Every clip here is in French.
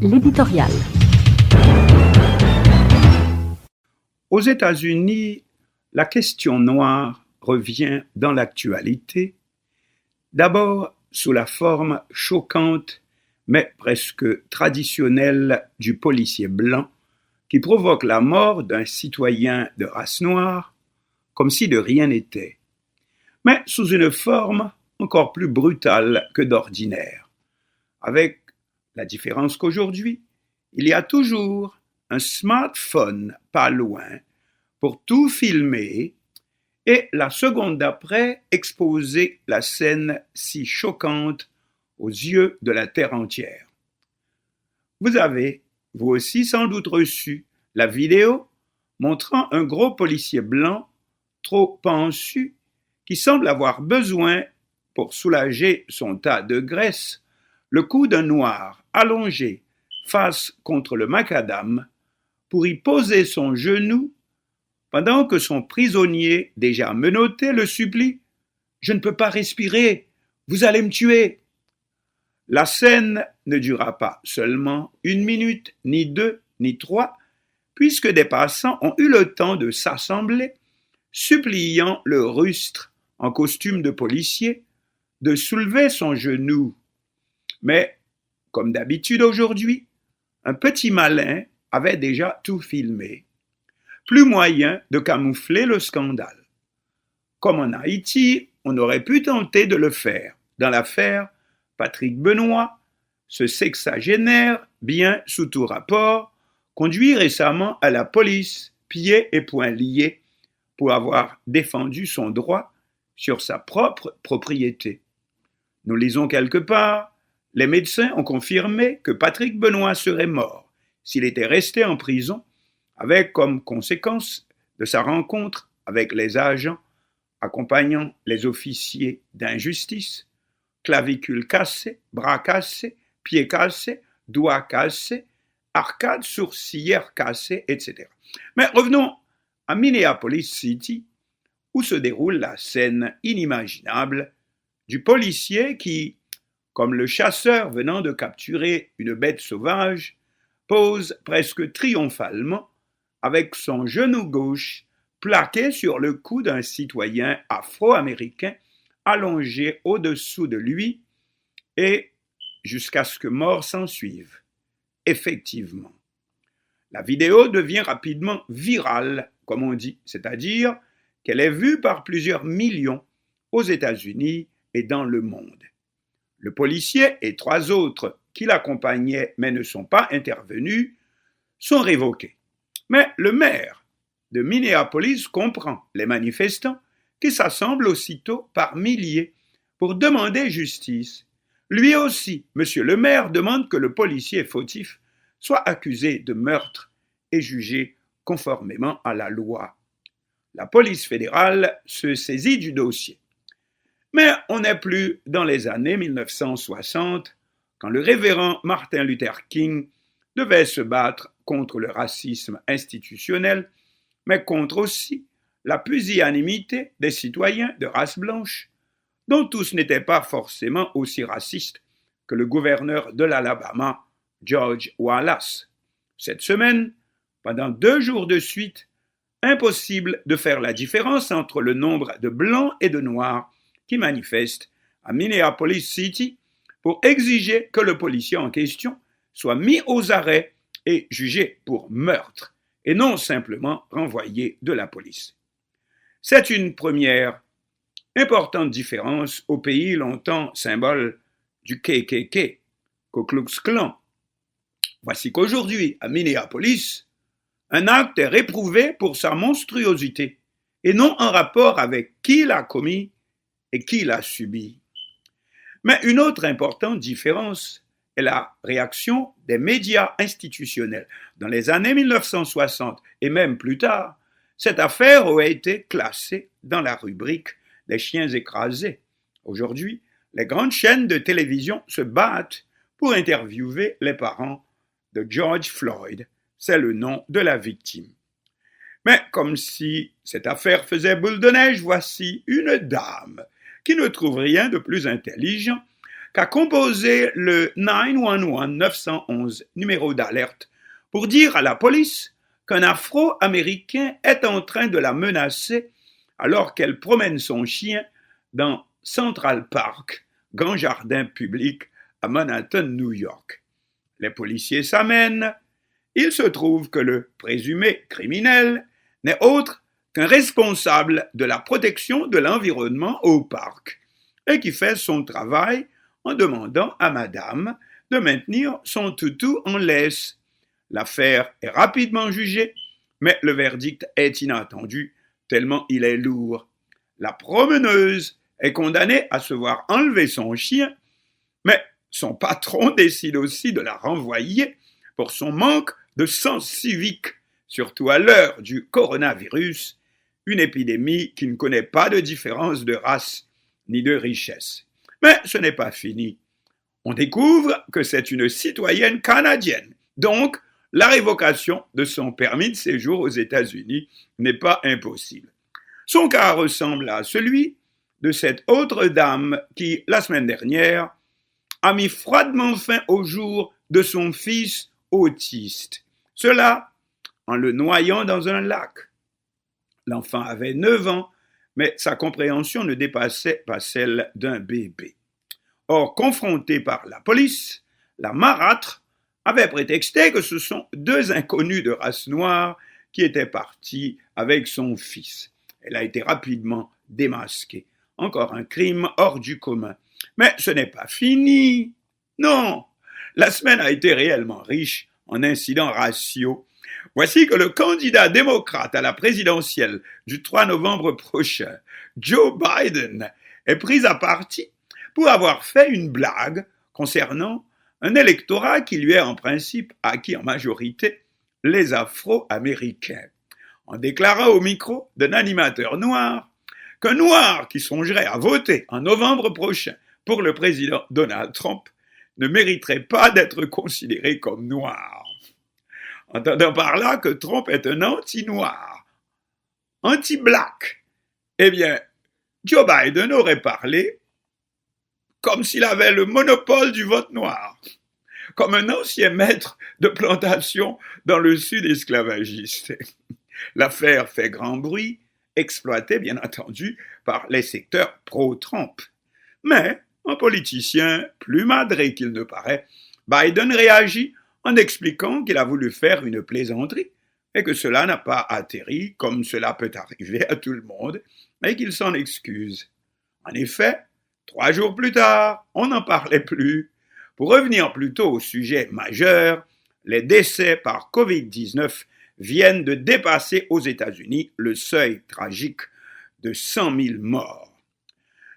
L'éditorial. Aux États-Unis, la question noire revient dans l'actualité, d'abord sous la forme choquante mais presque traditionnelle du policier blanc qui provoque la mort d'un citoyen de race noire comme si de rien n'était, mais sous une forme encore plus brutale que d'ordinaire, avec la différence qu'aujourd'hui, il y a toujours un smartphone pas loin pour tout filmer et la seconde d'après exposer la scène si choquante aux yeux de la terre entière. Vous avez, vous aussi sans doute reçu la vidéo montrant un gros policier blanc trop pansu qui semble avoir besoin, pour soulager son tas de graisse, le cou d'un noir allongé face contre le macadam pour y poser son genou pendant que son prisonnier, déjà menotté, le supplie « Je ne peux pas respirer, vous allez me tuer !» La scène ne dura pas seulement 1 minute, ni 2, ni 3, puisque des passants ont eu le temps de s'assembler, suppliant le rustre en costume de policier de soulever son genou. Mais, comme d'habitude aujourd'hui, un petit malin avait déjà tout filmé. Plus moyen de camoufler le scandale. Comme en Haïti, on aurait pu tenter de le faire dans l'affaire Patrick Benoît, ce sexagénaire bien sous tout rapport, conduit récemment à la police, pieds et poings liés, pour avoir défendu son droit sur sa propre propriété. Nous lisons quelque part, les médecins ont confirmé que Patrick Benoît serait mort s'il était resté en prison, avec comme conséquence de sa rencontre avec les agents accompagnant les officiers d'injustice, clavicule cassée, bras cassés, pieds cassés, doigts cassés, arcades sourcilières cassées, etc. Mais revenons à Minneapolis City, où se déroule la scène inimaginable du policier qui, comme le chasseur venant de capturer une bête sauvage, pose presque triomphalement avec son genou gauche plaqué sur le cou d'un citoyen afro-américain allongé au-dessous de lui et jusqu'à ce que mort s'ensuive. Effectivement, la vidéo devient rapidement virale, comme on dit, c'est-à-dire qu'elle est vue par plusieurs millions aux États-Unis et dans le monde. Le policier et 3 autres qui l'accompagnaient mais ne sont pas intervenus sont révoqués. Mais le maire de Minneapolis comprend les manifestants qui s'assemblent aussitôt par milliers pour demander justice. Lui aussi, monsieur le maire, demande que le policier fautif soit accusé de meurtre et jugé conformément à la loi. La police fédérale se saisit du dossier. Mais on n'est plus dans les années 1960, quand le révérend Martin Luther King devait se battre contre le racisme institutionnel, mais contre aussi la pusillanimité des citoyens de race blanche, dont tous n'étaient pas forcément aussi racistes que le gouverneur de l'Alabama, George Wallace. Cette semaine, pendant 2 jours de suite, impossible de faire la différence entre le nombre de blancs et de noirs qui manifestent à Minneapolis City pour exiger que le policier en question soit mis aux arrêts et jugé pour meurtre, et non simplement renvoyé de la police. C'est une première importante différence au pays longtemps symbole du KKK, Ku Klux Klan. Voici qu'aujourd'hui, à Minneapolis, un acte est réprouvé pour sa monstruosité et non en rapport avec qui l'a commis et qui l'a subi. Mais une autre importante différence est la réaction des médias institutionnels. Dans les années 1960 et même plus tard, cette affaire aurait été classée dans la rubrique des chiens écrasés. Aujourd'hui, les grandes chaînes de télévision se battent pour interviewer les parents de George Floyd. C'est le nom de la victime. Mais comme si cette affaire faisait boule de neige, voici une dame qui ne trouve rien de plus intelligent qu'a composé le 911 numéro d'alerte pour dire à la police qu'un Afro-Américain est en train de la menacer alors qu'elle promène son chien dans Central Park, grand jardin public à Manhattan, New York. Les policiers s'amènent. Il se trouve que le présumé criminel n'est autre qu'un responsable de la protection de l'environnement au parc et qui fait son travail en demandant à madame de maintenir son toutou en laisse. L'affaire est rapidement jugée, mais le verdict est inattendu tellement il est lourd. La promeneuse est condamnée à se voir enlever son chien, mais son patron décide aussi de la renvoyer pour son manque de sens civique, surtout à l'heure du coronavirus, une épidémie qui ne connaît pas de différence de race ni de richesse. Mais ce n'est pas fini. On découvre que c'est une citoyenne canadienne, donc la révocation de son permis de séjour aux États-Unis n'est pas impossible. Son cas ressemble à celui de cette autre dame qui, la semaine dernière, a mis froidement fin au jour de son fils autiste. Cela en le noyant dans un lac. L'enfant avait 9 ans, mais sa compréhension ne dépassait pas celle d'un bébé. Or, confrontée par la police, la marâtre avait prétexté que ce sont 2 inconnus de race noire qui étaient partis avec son fils. Elle a été rapidement démasquée. Encore un crime hors du commun. Mais ce n'est pas fini. Non, la semaine a été réellement riche en incidents raciaux. Voici que le candidat démocrate à la présidentielle du 3 novembre prochain, Joe Biden, est pris à partie pour avoir fait une blague concernant un électorat qui lui est en principe acquis en majorité, les Afro-Américains, en déclarant au micro d'un animateur noir qu'un noir qui songerait à voter en novembre prochain pour le président Donald Trump ne mériterait pas d'être considéré comme noir. Entendant par là que Trump est un anti-noir, anti-black, eh bien, Joe Biden aurait parlé comme s'il avait le monopole du vote noir, comme un ancien maître de plantation dans le sud esclavagiste. L'affaire fait grand bruit, exploitée bien entendu par les secteurs pro-Trump. Mais, un politicien plus madré qu'il ne paraît, Biden réagit en expliquant qu'il a voulu faire une plaisanterie et que cela n'a pas atterri comme cela peut arriver à tout le monde, et qu'il s'en excuse. En effet, 3 jours plus tard, on n'en parlait plus. Pour revenir plutôt au sujet majeur, les décès par Covid-19 viennent de dépasser aux États-Unis le seuil tragique de 100 000 morts.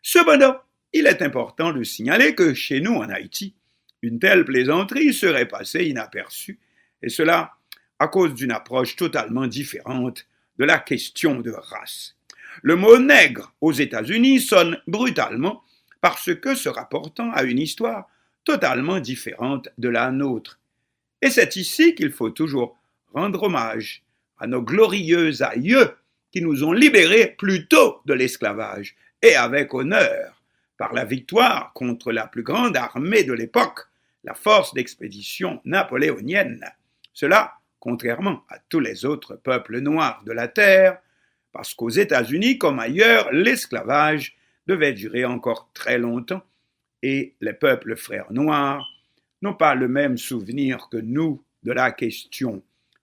Cependant, il est important de signaler que chez nous en Haïti, une telle plaisanterie serait passée inaperçue, et cela à cause d'une approche totalement différente de la question de race. Le mot nègre aux États-Unis sonne brutalement parce que se rapportant à une histoire totalement différente de la nôtre. Et c'est ici qu'il faut toujours rendre hommage à nos glorieux aïeux qui nous ont libérés plus tôt de l'esclavage, et avec honneur, par la victoire contre la plus grande armée de l'époque, la force d'expédition napoléonienne. Cela, contrairement à tous les autres peuples noirs de la terre, parce qu'aux États-Unis comme ailleurs, l'esclavage devait durer encore très longtemps, et les peuples frères noirs n'ont pas le même souvenir que nous de la question.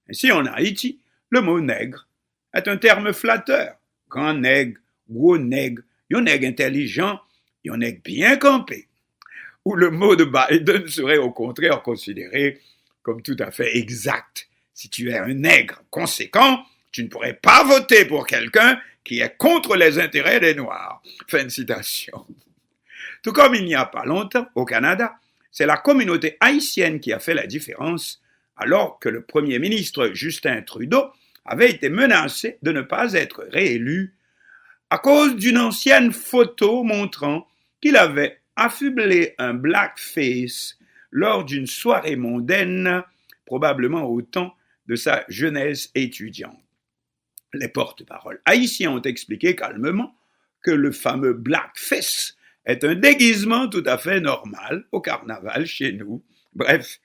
Ainsi, en Haïti, le mot nègre est un terme flatteur. Grand nègre, gros nègre, yon nègre intelligent, yon nègre bien campé. Ou le mot de Biden serait au contraire considéré comme tout à fait exact. Si tu es un nègre conséquent, tu ne pourrais pas voter pour quelqu'un qui est contre les intérêts des Noirs. Fin de citation. Tout comme il n'y a pas longtemps, au Canada, c'est la communauté haïtienne qui a fait la différence, alors que le premier ministre Justin Trudeau avait été menacé de ne pas être réélu à cause d'une ancienne photo montrant qu'il avait affublé un blackface lors d'une soirée mondaine, probablement au temps de sa jeunesse étudiante. Les porte-paroles haïtiens ont expliqué calmement que le fameux blackface est un déguisement tout à fait normal au carnaval chez nous. Bref,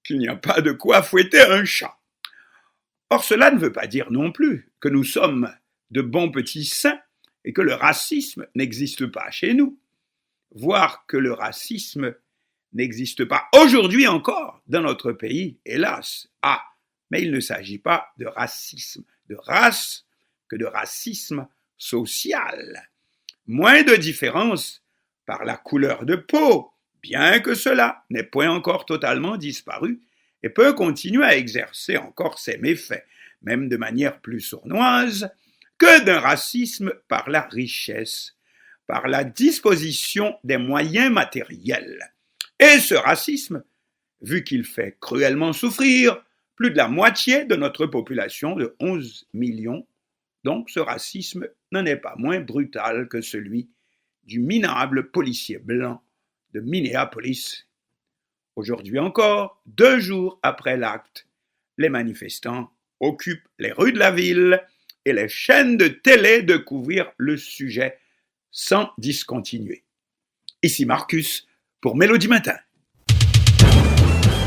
qu'il n'y a pas de quoi fouetter un chat. Or, cela ne veut pas dire non plus que nous sommes de bons petits saints et que le racisme n'existe pas chez nous. Voir que le racisme n'existe pas aujourd'hui encore dans notre pays, hélas. Ah, mais il ne s'agit pas de racisme de race que de racisme social. Moins de différence par la couleur de peau, bien que cela n'ait point encore totalement disparu et peut continuer à exercer encore ses méfaits, même de manière plus sournoise, que d'un racisme par la richesse, par la disposition des moyens matériels. Et ce racisme, vu qu'il fait cruellement souffrir plus de la moitié de notre population de 11 millions, donc ce racisme n'en est pas moins brutal que celui du minable policier blanc de Minneapolis. Aujourd'hui encore, 2 jours après l'acte, les manifestants occupent les rues de la ville et les chaînes de télé de couvrir le sujet sans discontinuer. Ici Marcus pour Mélodie Matin.